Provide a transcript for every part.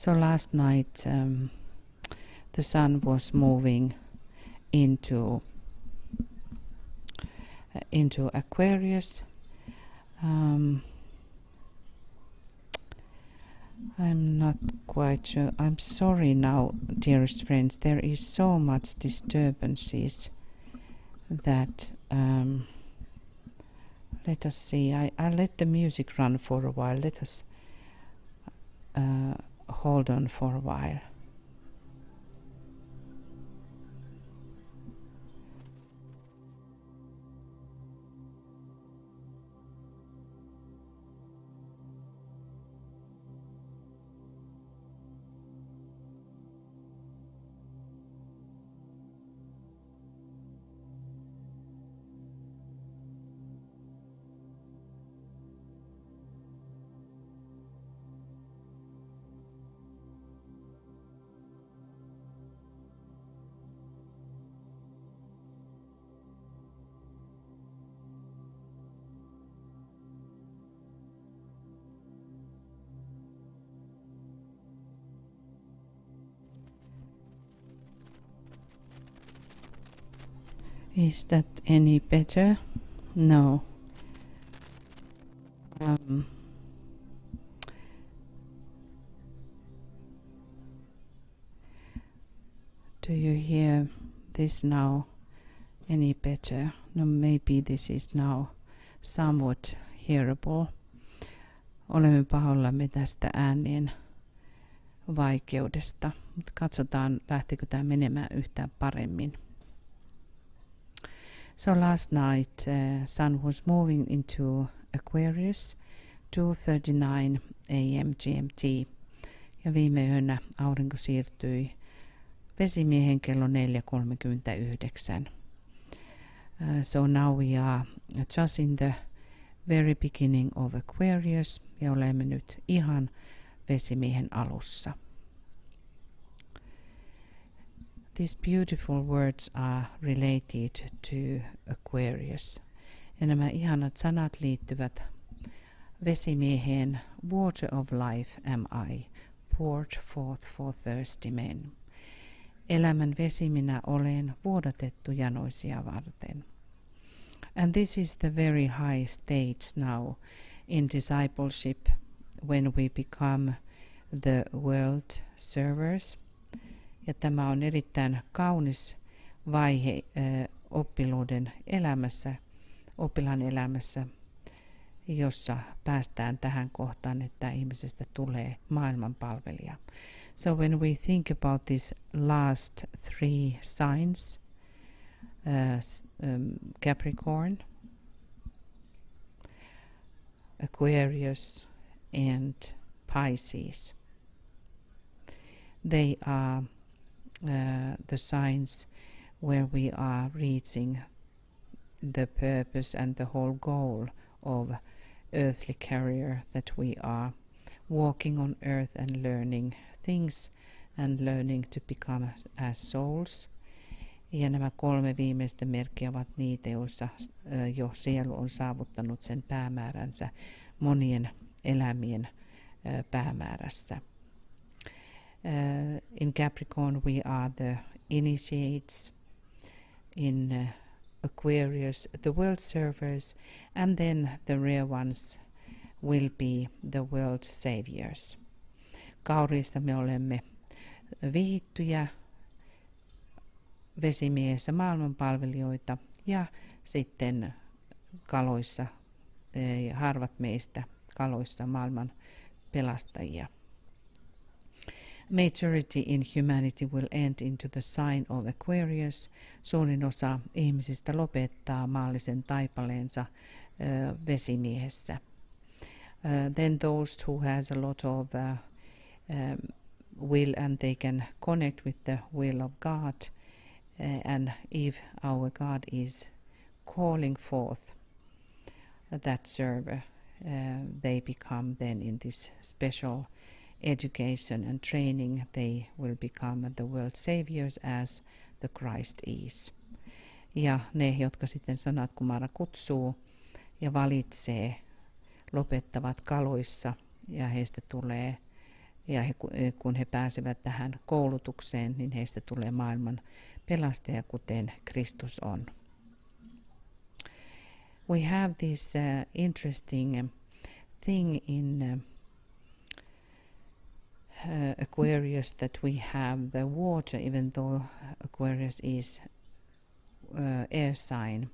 So last night the sun was moving into Aquarius. I'm not quite sure. I'm sorry now, dearest friends. There is so much disturbances that let us see. I let the music run for a while. Let us hold on for a while. Is that any better? No. Do you hear this now any better? No, maybe this is now somewhat hearable. Olemme pahoillamme tästä äänien vaikeudesta, mutta katsotaan lähtikö tämä menemään yhtään paremmin. So last night sun was moving into Aquarius 2:39 a.m. GMT ja viime yönä aurinko siirtyi Vesimiehen kello 4:39. So now we are just in the very beginning of Aquarius ja olemme nyt ihan Vesimiehen alussa. These beautiful words are related to Aquarius. Ja nämä ihanat sanat liittyvät Vesimieheen. Water of life am I, poured forth for thirsty men. Elämän vesi minä olen, vuodatettu janoisia varten. And this is the very high stage now in discipleship when we become the world servers. Ja tämä on erittäin kaunis vaihe oppilaan elämässä, jossa päästään tähän kohtaan, että ihmisestä tulee maailmanpalvelija. So when we think about these last three signs, Capricorn, Aquarius and Pisces, they are the signs where we are reaching the purpose and the whole goal of earthly career, that we are walking on earth and learning things and learning to become as souls. Ja nämä kolme viimeistä merkkiä ovat niitä, joissa jo sielu on saavuttanut sen päämääränsä monien elämien päämäärässä. In Capricorn we are the initiates, in Aquarius the world servers, and then the rare ones will be the world saviors. Kauriissa me olemme vihittyjä, Vesimiehessä maailmanpalvelijoita ja sitten kaloissa, harvat meistä kaloissa maailman pelastajia. Majority in humanity will end into the sign of Aquarius. Suurin osa ihmisistä lopettaa maallisen taipaleensa Vesimiehessä. Then those who has a lot of will and they can connect with the will of God, and if our God is calling forth that server, they become then in this special education and training, they will become the world saviors as the Christ is. Ja ne, jotka sitten Sanat Kumara kutsuu ja valitsee, lopettavat kaloissa ja heistä tulee Ja kun he pääsevät tähän koulutukseen, niin heistä tulee maailman pelastaja, kuten Kristus on. We have this interesting thing in Aquarius that we have the water, even though Aquarius is air sign.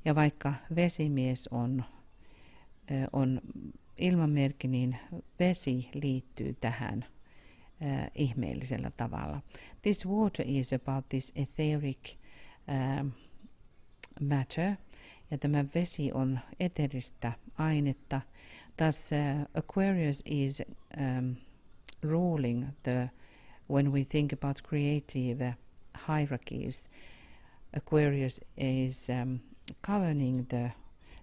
Ja vaikka vesimies on ilmamerkki, niin vesi liittyy tähän ihmeellisellä tavalla. This water is about this etheric matter, ja tämä vesi on eteristä ainetta. Thus Aquarius is ruling when we think about creative hierarchies, Aquarius is governing the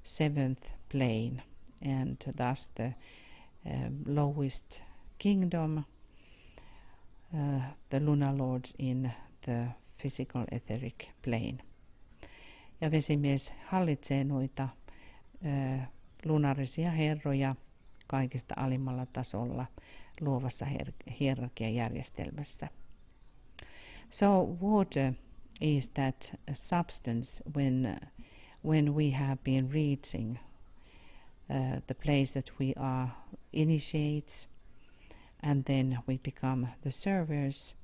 seventh plane, and thus the lowest kingdom, the lunar lords in the physical etheric plane. Ja vesimies hallitsee noita lunarisia herroja kaikista alimmalla tasolla luovassa hierarkiajärjestelmässä. So water is that substance when we have been reaching the place that we are initiates, and then we become the servers,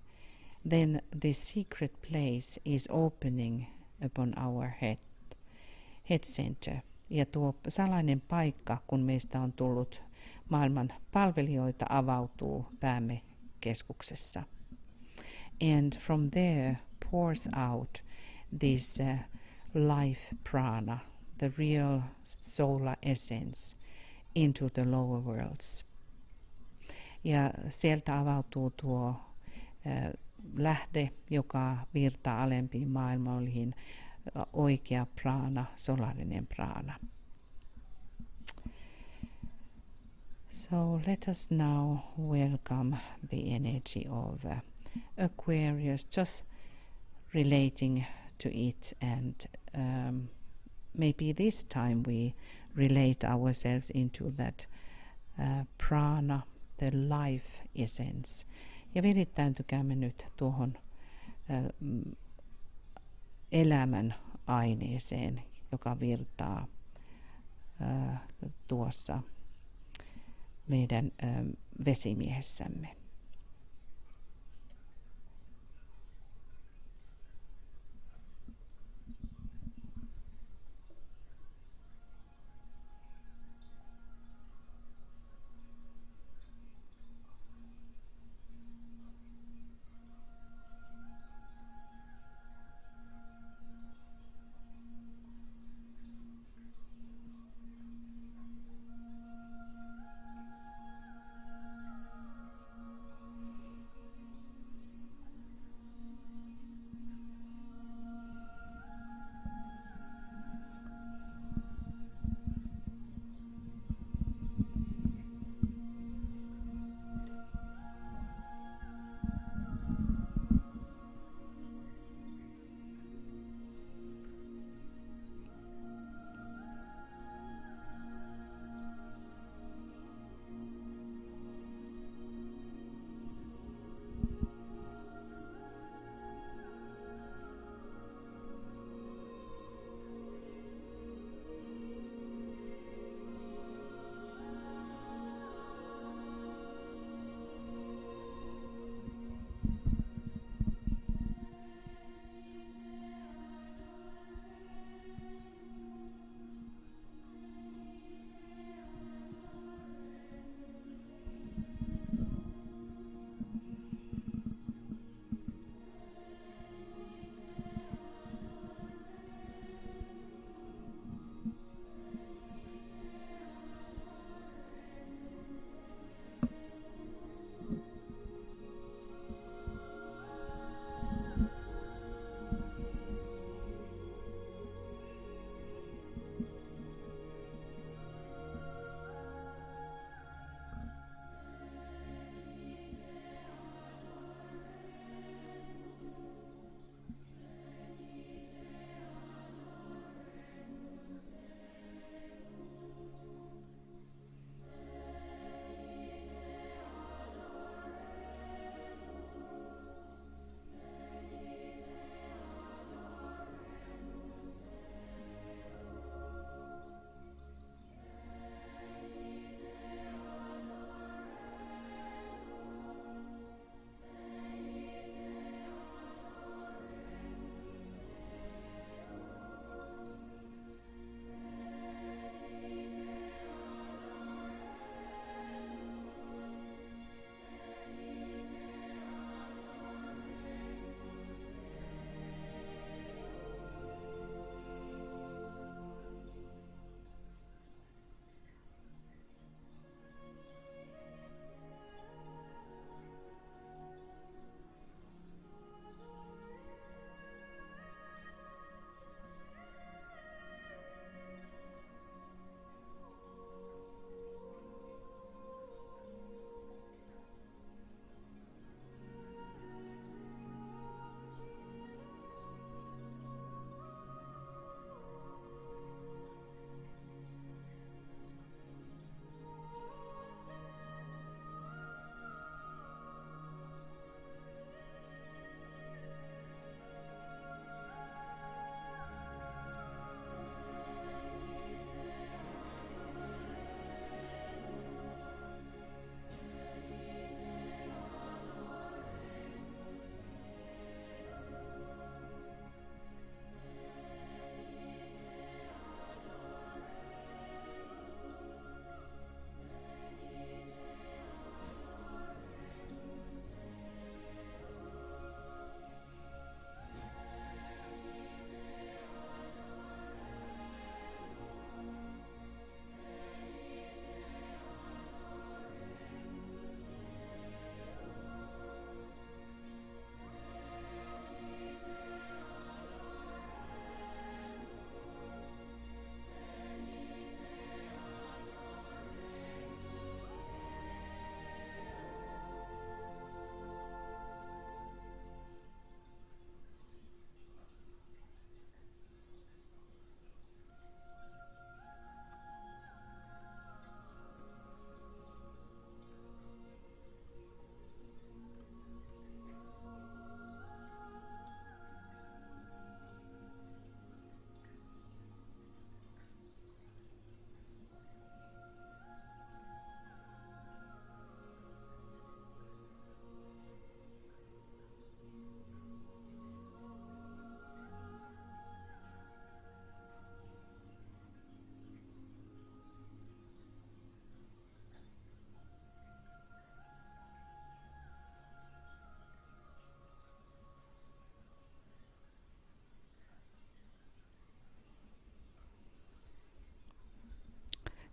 then this secret place is opening upon our head center. Ja tuo salainen paikka, kun meistä on tullut maailman palvelijoita, avautuu päämme keskuksessa. And from there pours out this life prana, the real solar essence, into the lower worlds. Ja sieltä avautuu tuo lähde, joka virtaa alempiin maailmoihin, oikea prana, solarinen prana. So let us now welcome the energy of Aquarius, just relating to it, and maybe this time we relate ourselves into that prana, the life essence. Ja virittäytykäämme nyt tuohon elämän aineeseen, joka virtaa tuossa meidän vesimiehessämme.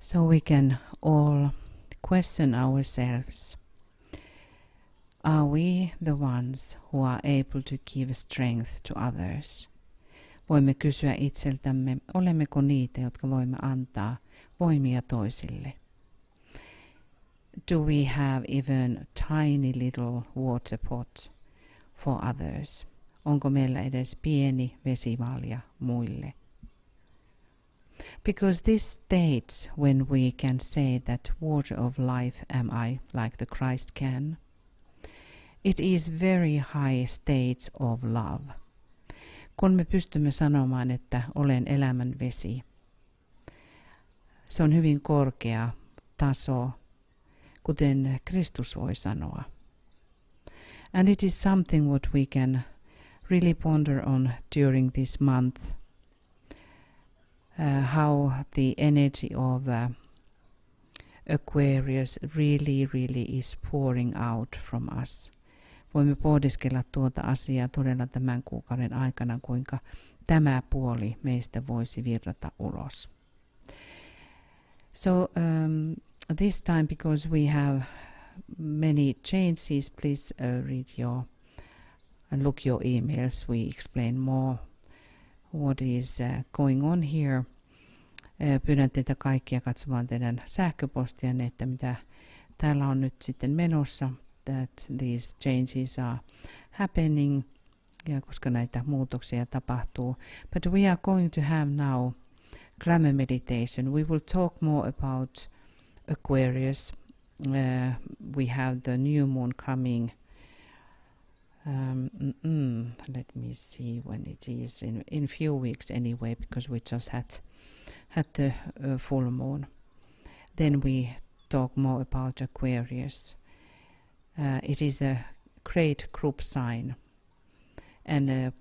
So we can all question ourselves. Are we the ones who are able to give strength to others? Voimme kysyä itseltämme, olemmeko niitä, jotka voimme antaa voimia toisille? Do we have even tiny little water pot for others? Onko meillä edes pieni vesimalja muille? Because this states when we can say that water of life am I, like the Christ can. It is very high states of love. Kun me pystymme sanomaan, että olen elämän vesi, se on hyvin korkea taso, kuten Kristus voi sanoa. And it is something what we can really ponder on during this month, how the energy of Aquarius really is pouring out from us. Voimme pohdiskella tuota asiaa todella tämän kuukauden aikana, kuinka tämä puoli meistä voisi virrata ulos. So this time, because we have many changes, please read and look your emails. We explain more what is going on here. Pyydän teitä kaikkia katsomaan teidän sähköpostianne, että mitä täällä on nyt sitten menossa, that these changes are happening, ja koska näitä muutoksia tapahtuu. But we are going to have now Glamour meditation. We will talk more about Aquarius. We have the new moon coming. Let me see when it is, in few weeks anyway, because we just had the full moon. Then we talk more about Aquarius. It is a great group sign, and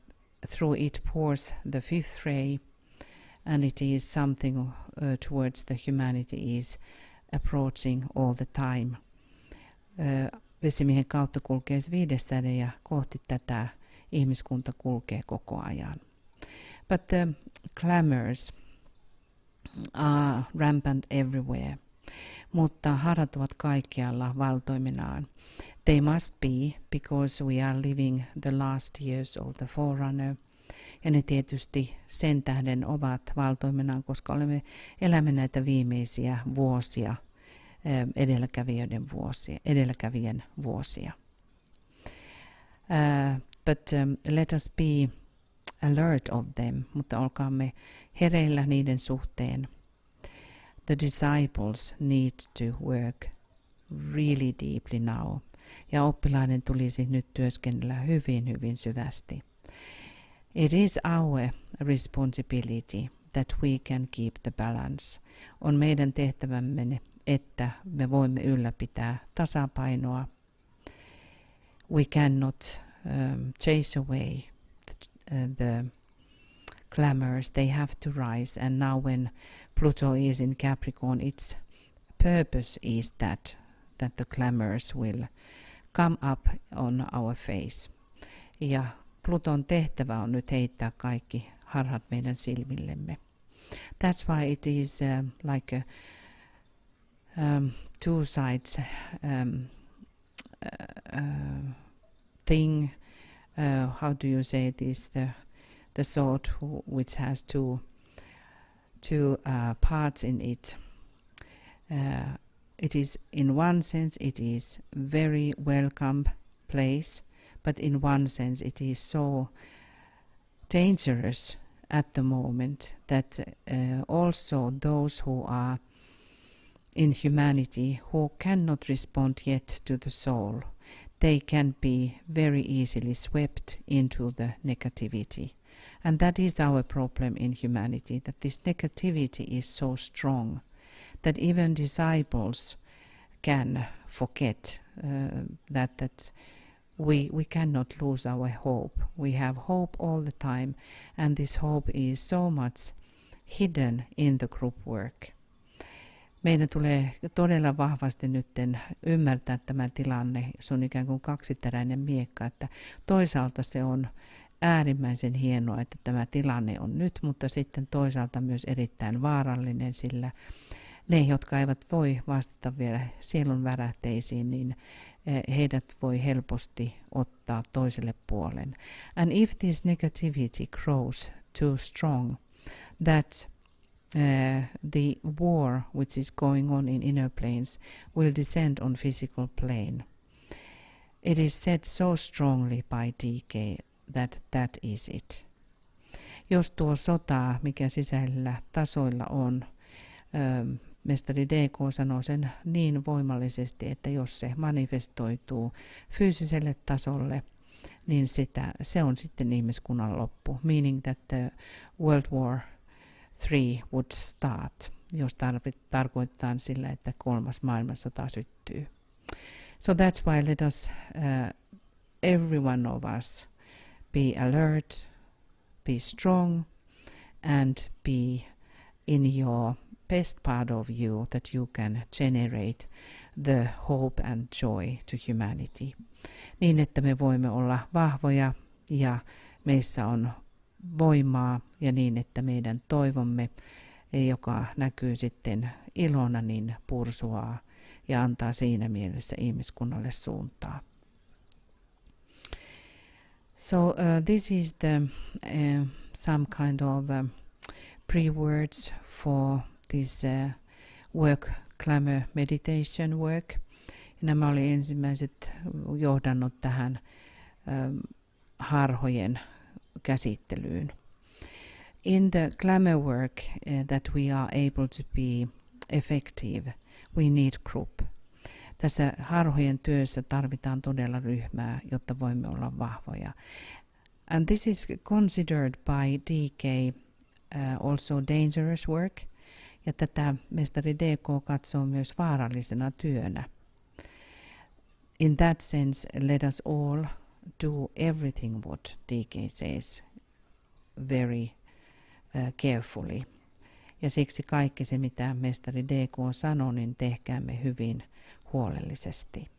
through it pours the fifth ray, and it is something towards the humanity is approaching all the time. Vesimiehen kautta kulkee viides säde ja kohti tätä ihmiskunta kulkee koko ajan. But the glamours are rampant everywhere. Mutta harhat ovat kaikkialla valtoiminaan. They must be, because we are living the last years of the forerunner. Ja ne tietysti sen tähden ovat valtoiminaan, koska elämme näitä viimeisiä vuosia, edelläkävijän vuosia. But let us be alert of them, mutta olkaamme hereillä niiden suhteen. The disciples need to work really deeply now. Ja oppilaiden tulisi nyt työskennellä hyvin syvästi. It is our responsibility that we can keep the balance. On meidän tehtävämme, että me voimme ylläpitää tasapainoa. We cannot chase away the glamours. They have to rise. And now when Pluto is in Capricorn, its purpose is that the glamours will come up on our face. Ja Pluton tehtävä on nyt heittää kaikki harhat meidän silmillemme. That's why it is like a two sides thing. How do you say it is the sword which has two parts in it. It is, in one sense, it is very welcome place, but in one sense it is so dangerous at the moment that also those who are in humanity, who cannot respond yet to the soul, they can be very easily swept into the negativity. And that is our problem in humanity, that this negativity is so strong that even disciples can forget that we cannot lose our hope. We have hope all the time, and this hope is so much hidden in the group work. Meidän tulee todella vahvasti nyt ymmärtää tämä tilanne. Se on ikään kuin kaksiteräinen miekka, että toisaalta se on äärimmäisen hienoa, että tämä tilanne on nyt, mutta sitten toisaalta myös erittäin vaarallinen, sillä ne, jotka eivät voi vastata vielä sielun värähteisiin, niin heidät voi helposti ottaa toiselle puolen. And if this negativity grows too strong, that the war which is going on in inner planes will descend on physical plane. It is said so strongly by DK that is it. Jos tuo sota, mikä sisällä tasoilla on, mestari DK sanoo sen niin voimallisesti, että jos se manifestoituu fyysiselle tasolle, niin se on sitten ihmiskunnan loppu. Meaning that the World War III would start, jos tarkoitetaan sillä, että 3. maailmansota syttyy. So that's why let us, every one of us, be alert, be strong, and be in your best part of you that you can generate the hope and joy to humanity. Niin, että me voimme olla vahvoja ja meissä on voimaa ja niin, että meidän toivomme, joka näkyy sitten ilona, niin pursuaa ja antaa siinä mielessä ihmiskunnalle suuntaa. So this is the some kind of pre-words for this work, Glamour meditation work. Nämä oli ensimmäiset johdannut tähän harhojen käsittelyyn. In the glamour work that we are able to be effective, we need group. Tässä harhojen työssä tarvitaan todella ryhmää, jotta voimme olla vahvoja. And this is considered by DK also dangerous work. Ja tätä mestari DK katsoo myös vaarallisena työnä. In that sense, let us all do everything what DK says very carefully. Ja siksi kaikki se, mitä mestari DK sanoo, niin tehkäämme hyvin huolellisesti.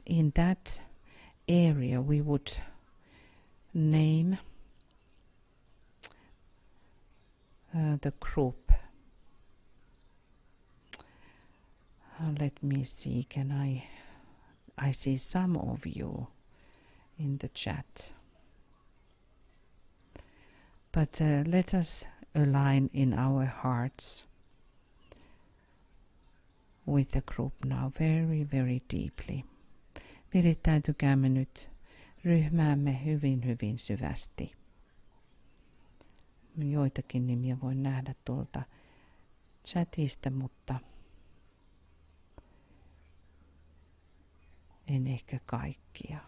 In that area we would name the group. Let me see, can I see some of you in the chat. But let us align in our hearts with the group now very, very deeply. Virittäytykäämme nyt ryhmäämme hyvin, hyvin syvästi. Joitakin nimiä voin nähdä tuolta chatista, mutta en ehkä kaikkia.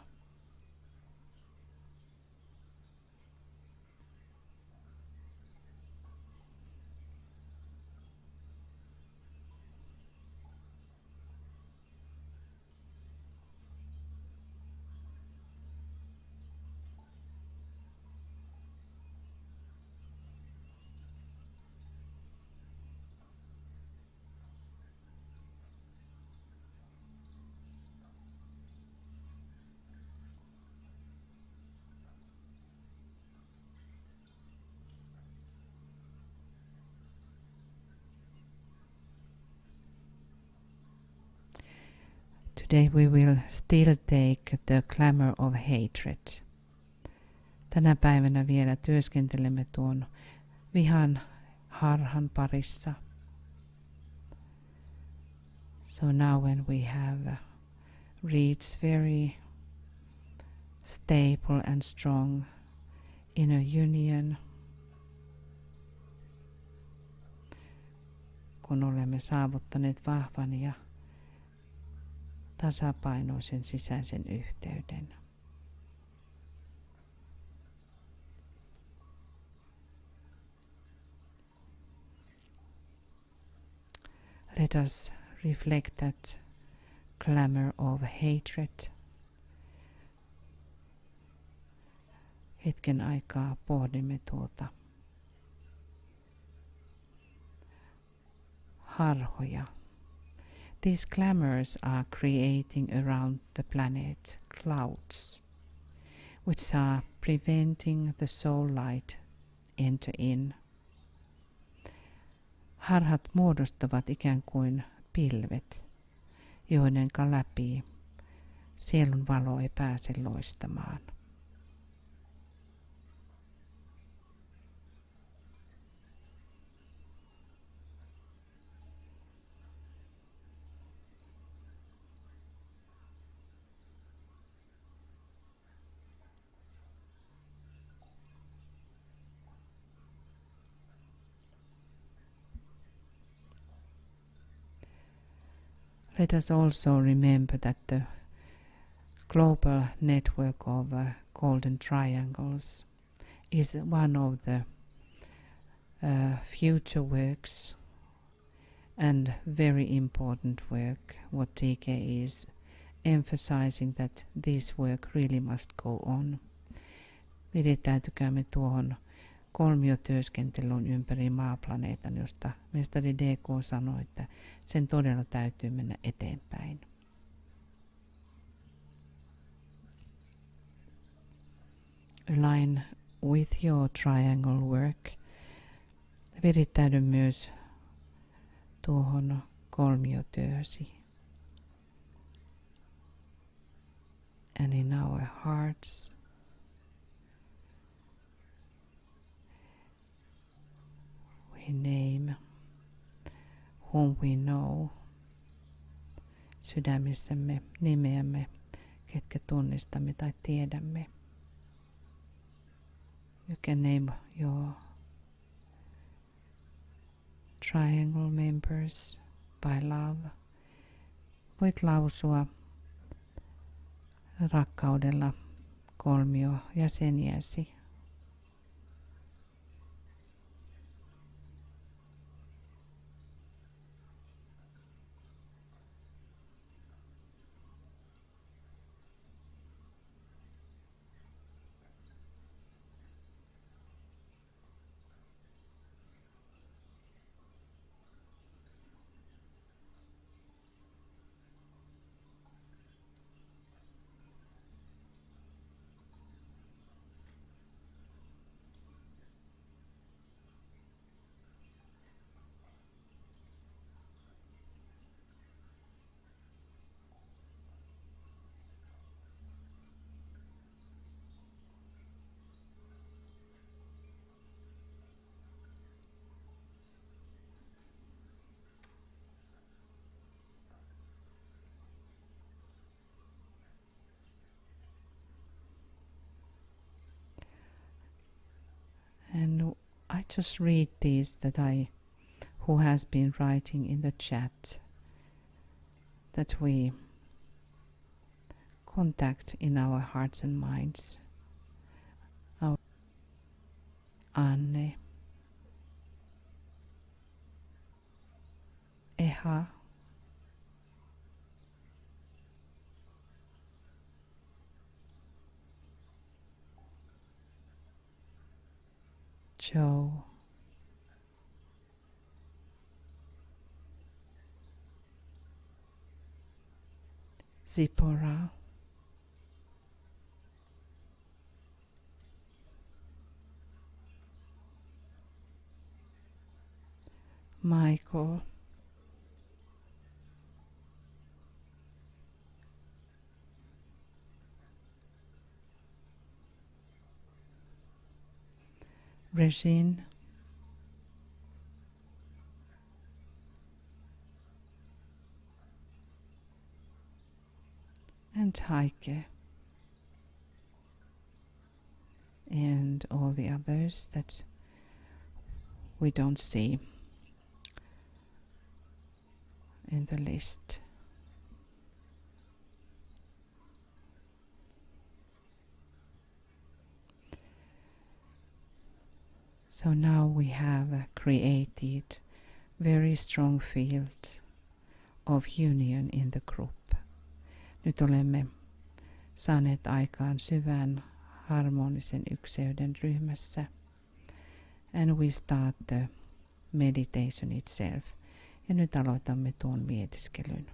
Today we will still take the glamour of hatred. Tänä päivänä vielä työskentelemme tuon vihan harhan parissa. So now when we have reached very stable and strong inner union, kun olemme saavuttaneet vahvan ja tasapainoisen sisäisen yhteyden. Let us reflect that glamour of hatred. Hetken aikaa pohdimme tuota harhoja. These glamours are creating around the planet clouds, which are preventing the soul light enter in. harhat muodostavat ikään kuin pilvet, joidenka läpi sielun valo ei pääse loistamaan. Let us also remember that the global network of golden triangles is one of the future works and very important work. What TK is emphasizing that this work really must go on. Virittäytykäämme tuohon kolmiotyöskentelyn ympäri maaplaneetan, josta mestari DK sanoi, että sen todella täytyy mennä eteenpäin. Align with your triangle work. Virittäydy myös tuohon kolmiotyösi. And in our hearts, we name whom we know. Sydämissämme nimeämme, ketkä tunnistamme tai tiedämme. You can name your triangle members by love. Voit lausua rakkaudella kolmio jäseniäsi. And I just read these who has been writing in the chat, that we contact in our hearts and minds. Our Anne, Eha, Joe, Zipporah, Michael, Regine, and Heike, and all the others that we don't see in the list. So now we have created very strong field of union in the group. Nyt olemme saaneet aikaan syvän harmonisen ykseyden ryhmässä. And we start the meditation itself. Ja nyt aloitamme tuon mietiskelyn.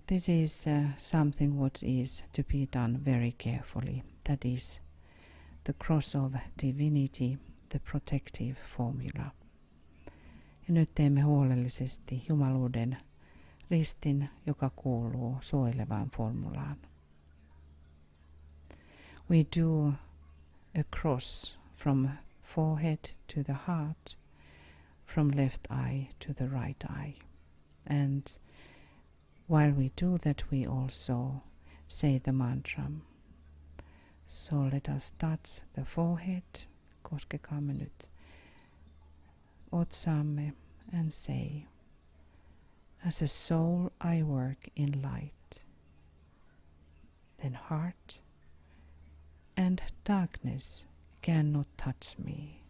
This is something what is to be done very carefully. That is the cross of divinity the protective formula. Ja nyt teemme huolellisesti jumaluuden ristin, joka kuuluu suojelevaan formulaan. We do a cross from forehead to the heart, from left eye to the right eye. And while we do that, we also say the mantra. So let us touch the forehead. Koskekaamme nyt otsaamme and say, as a soul I work in light. Then heart and darkness cannot touch me.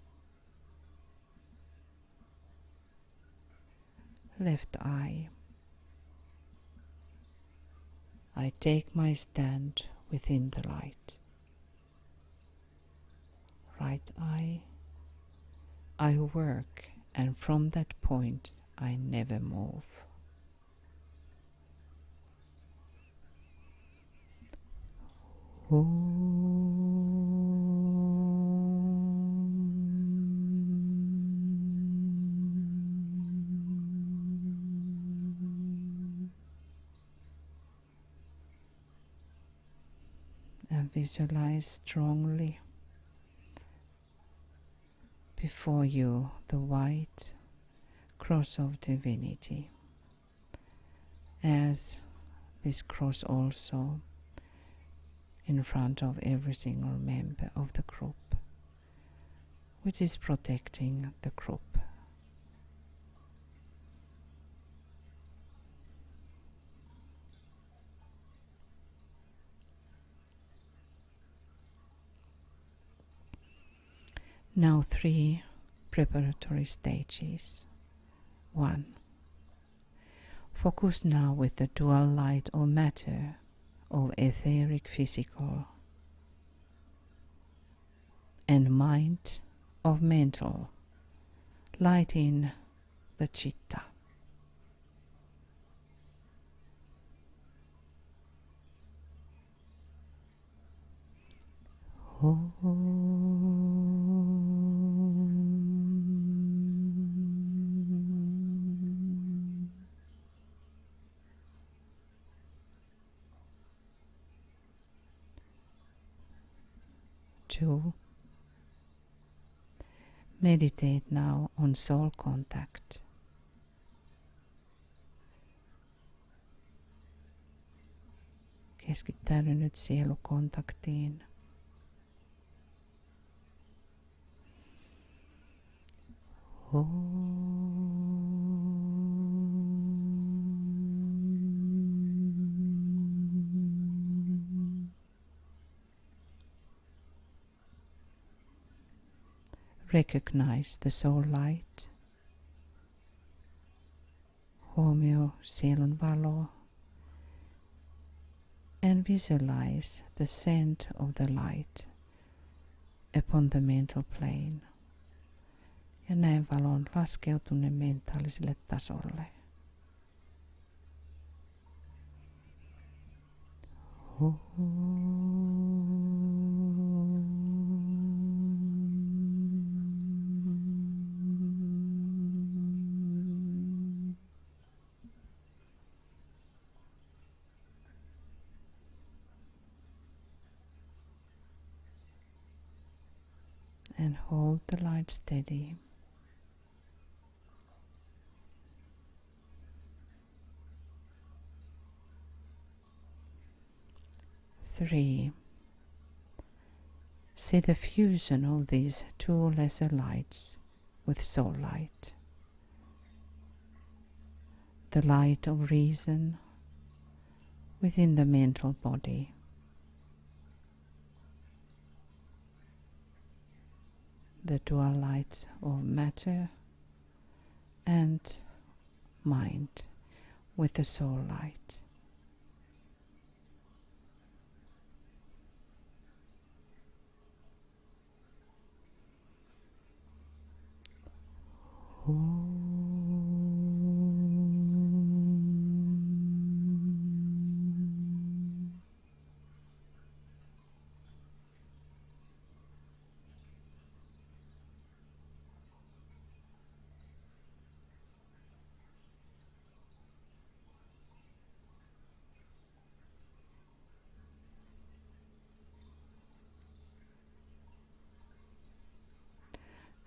Left eye. I take my stand within the light. Right eye. I work, and from that point I never move. And visualize strongly before you the white cross of divinity, as this cross also in front of every single member of the group, which is protecting the group. Now 3 preparatory stages. 1. Focus now with the dual light or matter of etheric physical and mind of mental, lighting the chitta. Two. Meditate now on soul contact. Keskittäydy nyt sielukontaktiin. Recognize the soul light. Huomio sielun valo. And visualize the scent of the light upon the mental plane. Ja näin valon laskeutuneen mentaaliselle tasolle. And hold the light steady. 3. See the fusion of these 2 lesser lights with soul light. The light of reason within the mental body. The dual lights of matter and mind with the soul light.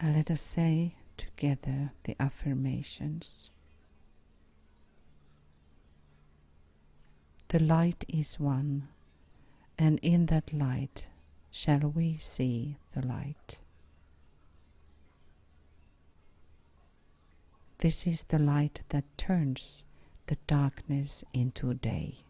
And let us say together the affirmations. The light is one, and in that light shall we see the light. This is the light that turns the darkness into day.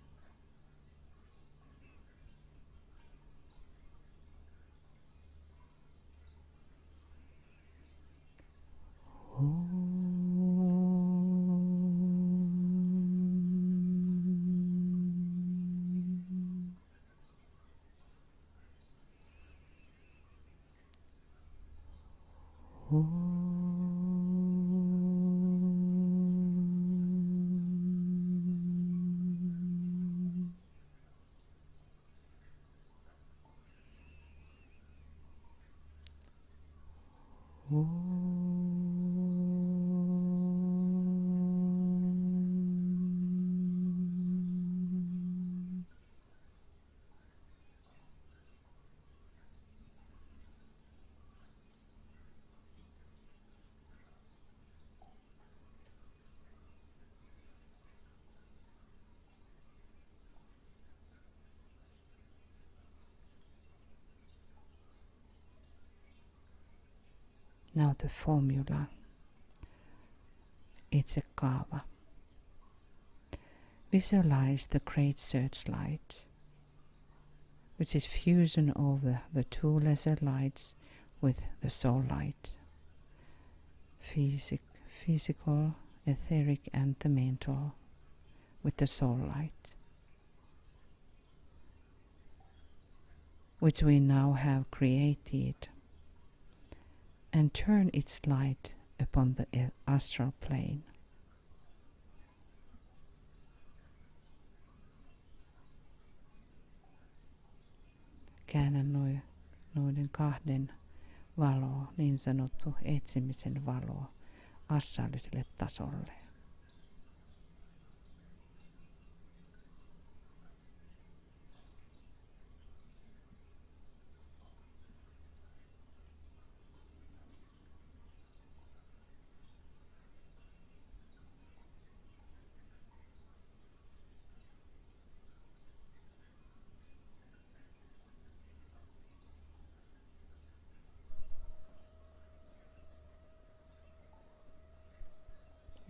Now the formula. It's a kaava. Visualize the great searchlight, which is fusion of the two lesser lights with the soul light. Physical, etheric and the mental with the soul light, which we now have created, and turn its light upon the astral plane. Käännän noiden kahden valoa, niin sanottu etsimisen valo, astraaliselle tasolle.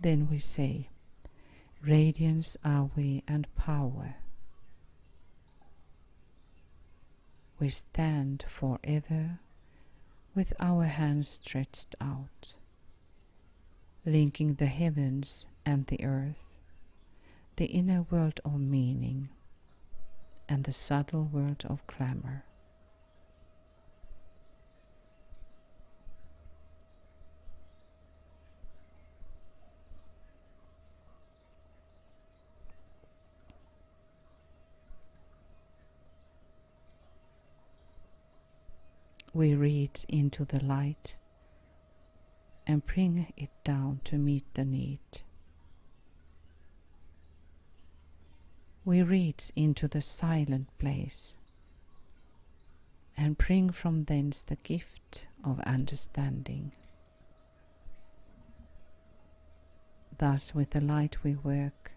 Then we say, radiance are we and power. We stand forever with our hands stretched out, linking the heavens and the earth, the inner world of meaning, and the subtle world of glamour. We reach into the light and bring it down to meet the need. We reach into the silent place and bring from thence the gift of understanding. Thus with the light we work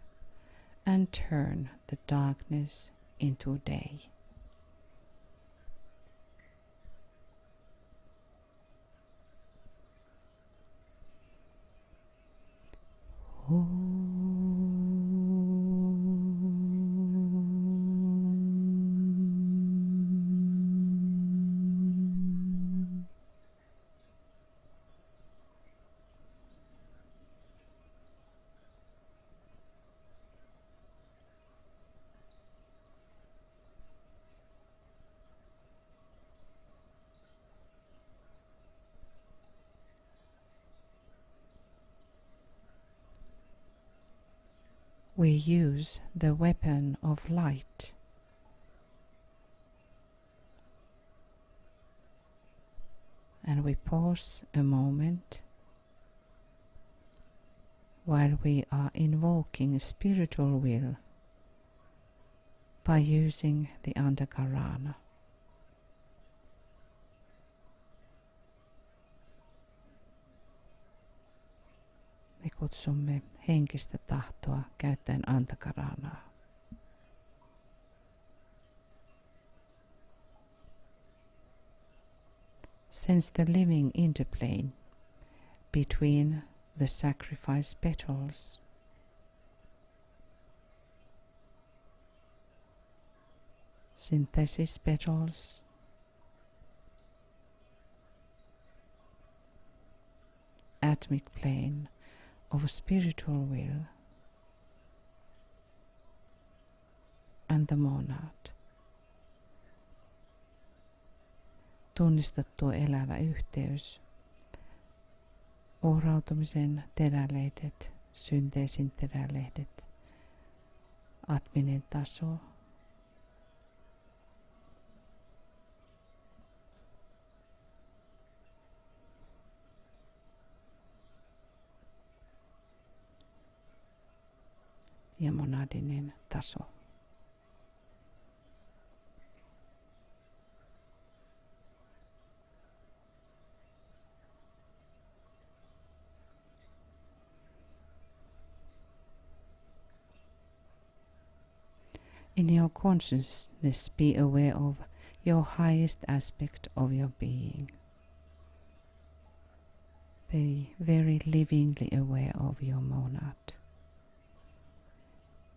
and turn the darkness into day. We use the weapon of light. And we pause a moment while we are invoking spiritual will by using the Antakarana. kutsumme henkistä tahtoa käyttäen antakaranaa. Sense the living interplay between the sacrifice petals. Synthesis petals, atomic plane of spiritual will, and the monad. Tunnista tuo elävä yhteys, uhrautumisen terälehdet, synteesin terälehdet, atminen taso, ja monadinen taso. In your consciousness, be aware of your highest aspect of your being. Be very livingly aware of your monad.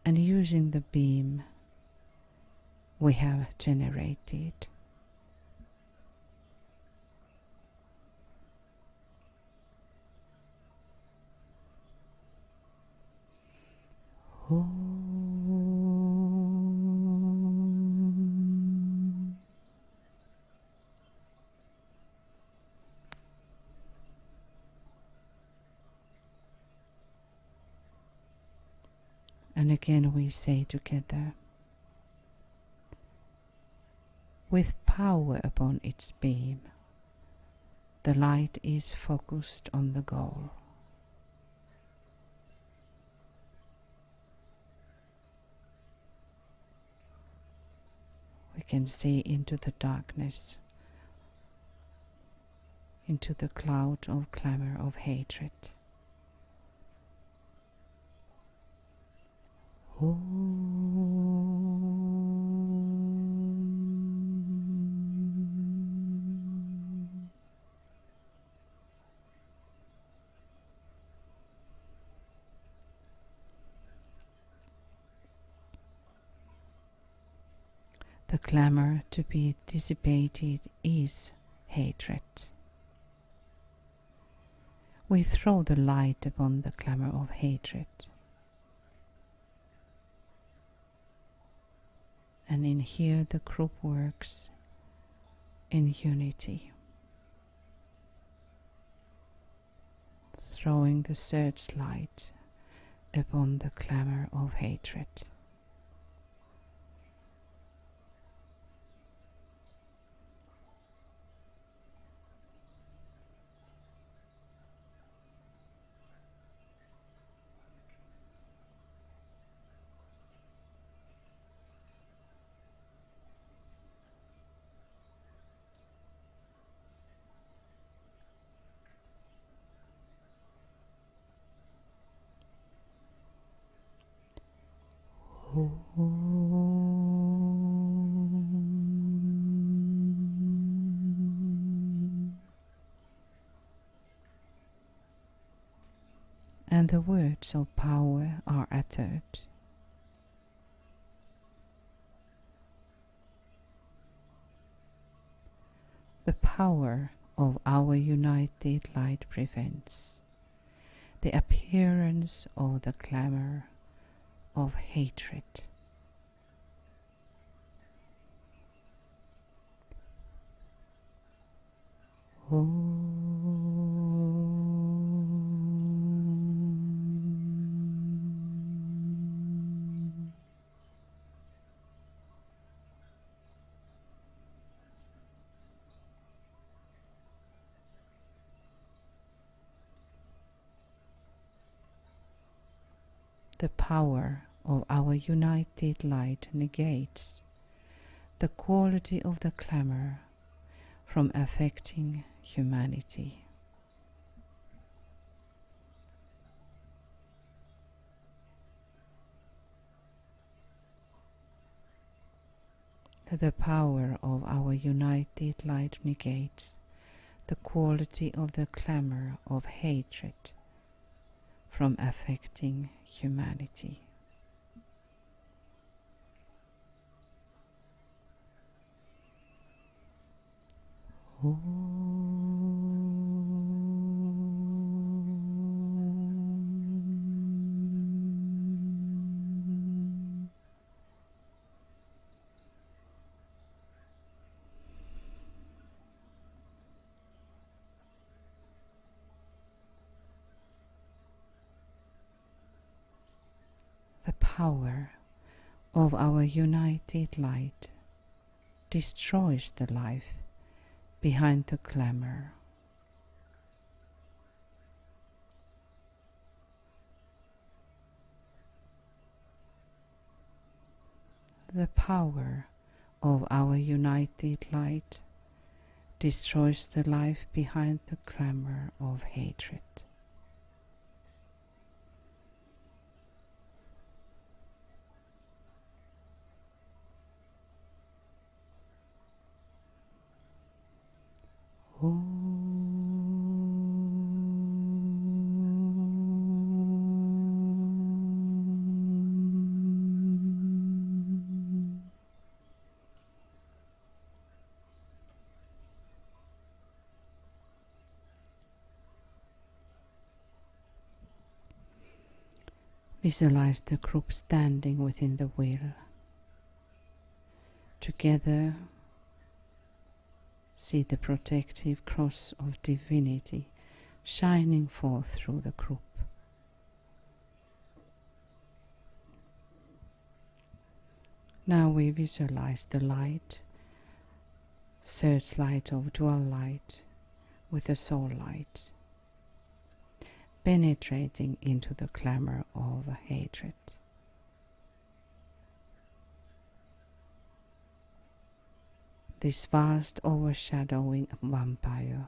And using the beam we have generated, and again we say together, with power upon its beam, the light is focused on the goal. We can see into the darkness, into the cloud of glamour of hatred. The glamour to be dissipated is hatred. We throw the light upon the glamour of hatred. And in here the group works in unity, throwing the searchlight upon the glamour of hatred. And the words of power are uttered. The power of our united light prevents the appearance of the glamour of hatred. The power of our united light negates the quality of the glamour from affecting humanity. The power of our united light negates the quality of the glamour of hatred from affecting humanity. The power of our united light destroys the life behind the glamour. The power of our united light destroys the life behind the glamour of hatred. Visualize the group standing within the wheel. Together, see the protective cross of divinity shining forth through the group. Now we visualize the light, searchlight of dual light with the soul light, penetrating into the glamour of hatred. This vast overshadowing vampire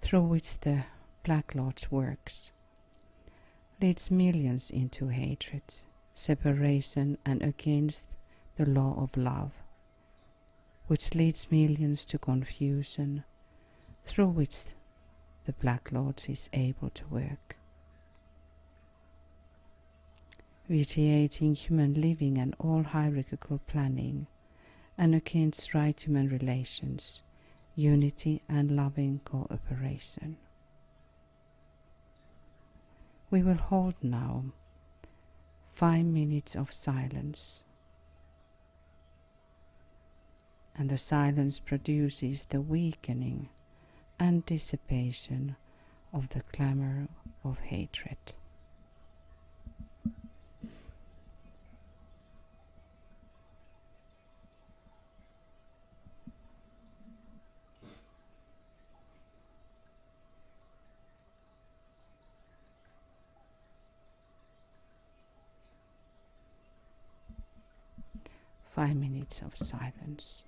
through which the Black Lord's works leads millions into hatred, separation, and against the law of love, which leads millions to confusion, through which the Black Lord is able to work. Vitiating human living and all hierarchical planning, and against right human relations, unity and loving cooperation. We will hold now 5 minutes of silence, and the silence produces the weakening and dissipation of the glamour of hatred. Five minutes of silence.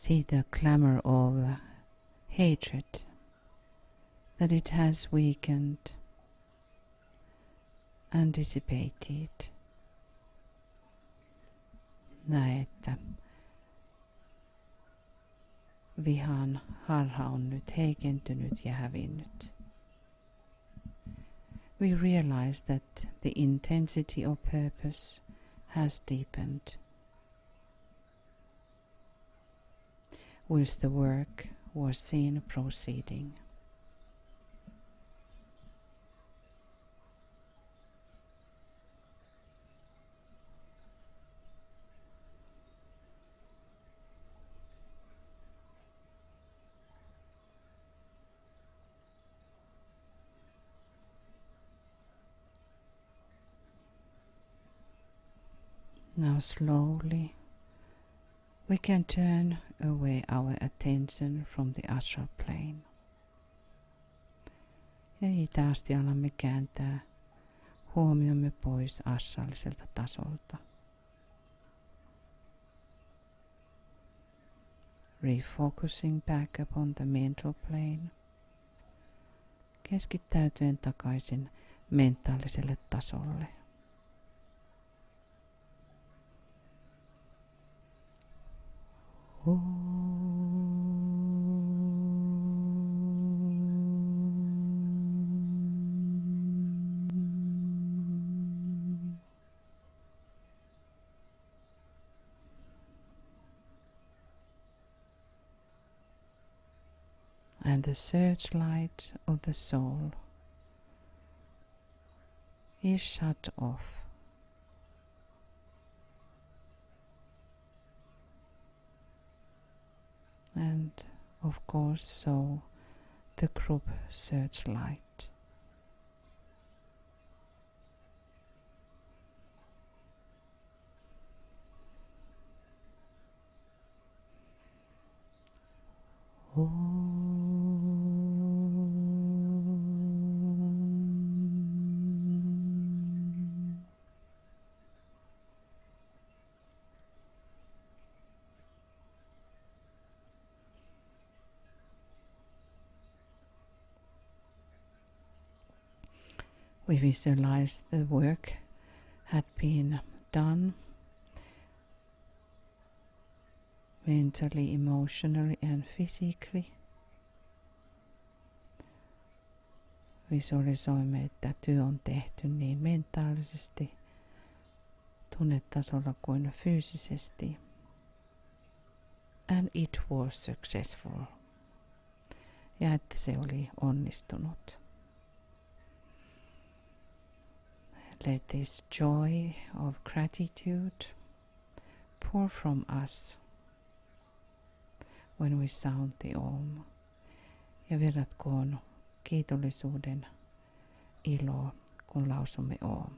See the glamour of hatred, that it has weakened and dissipated. Näe, että vihan harha on nyt heikentynyt ja hävinnyt. We realize that the intensity of purpose has deepened, whilst the work was seen proceeding. Now slowly we can turn away our attention from the astral plane. Ja hitaasti alamme kääntää huomiomme pois astraaliselta tasolta. Refocusing back upon the mental plane. Keskittäytyen takaisin mentaaliselle tasolle. And the searchlight of the soul is shut off. And of course so the group searchlight. We visualize the work had been done mentally, emotionally and physically. Visualisoimme, että työ on tehty niin mentaalisesti, tunnetasolla kuin fyysisesti. And it was successful. Ja että se oli onnistunut. Let this joy of gratitude pour from us when we sound the Om. Ja virratkoon kiitollisuuden ilo, kun lausumme Om.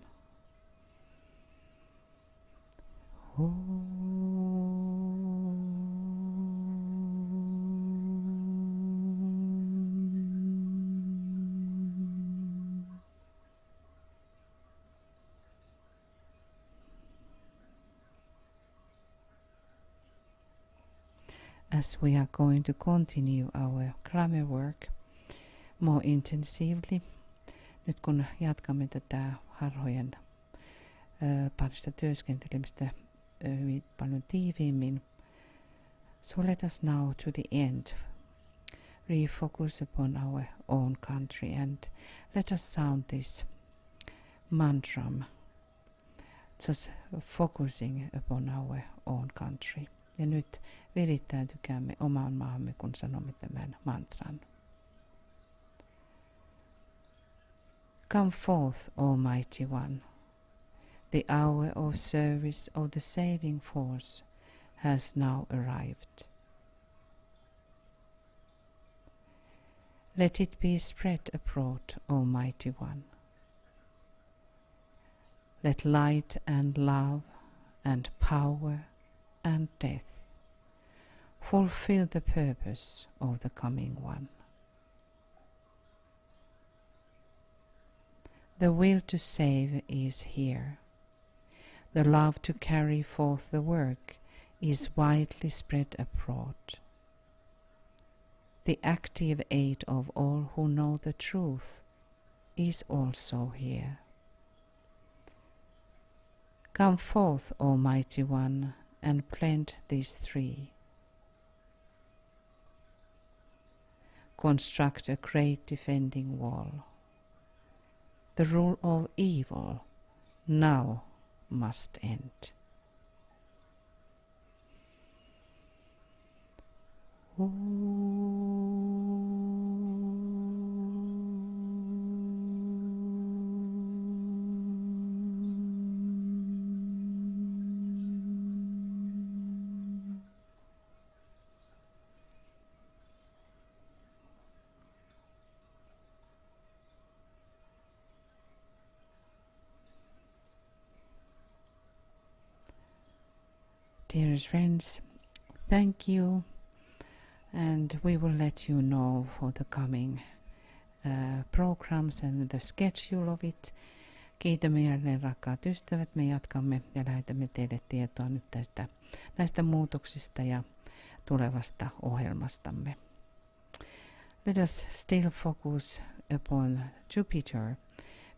As we are going to continue our Glamour work more intensively, nyt kun jatkamme tätä harhojen parissa työskentelemistä hyvin paljon tiiviimmin, so let us now to the end refocus upon our own country and let us sound this mantra, just focusing upon our own country. Ja nyt virittäytykäämme omaan maahamme, kun sanomme tämän mantran. Come forth, Almighty One. The hour of service of the saving force has now arrived. Let it be spread abroad, Almighty One. Let light and love and power and death fulfill the purpose of the coming one. The will to save is here. The love to carry forth the work is widely spread abroad. The active aid of all who know the truth is also here. Come forth, Almighty One, and blend these three. Construct a great defending wall. The rule of evil now must end. Dearest friends, thank you, and we will let you know for the coming programs and the schedule of it. Kiitämme jälleen, rakkaat ystävät. Me jatkamme ja lähetämme teille tietoa nyt näistä muutoksista ja tulevasta ohjelmastamme. Let us still focus upon Jupiter.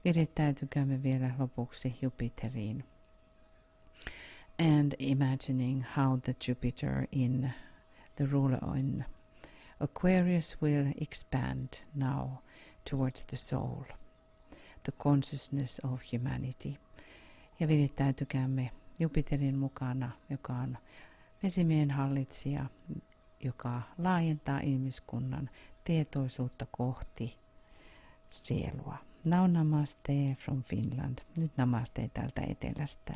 Virittäytykäämme vielä lopuksi Jupiteriin. And imagining how the Jupiter in the ruler in Aquarius will expand now towards the soul, the consciousness of humanity. Ja virittäytykäämme Jupiterin mukana, joka on vesimiehen hallitsija, joka laajentaa ihmiskunnan tietoisuutta kohti sielua. Now namaste from Finland. Nyt namaste täältä etelästä.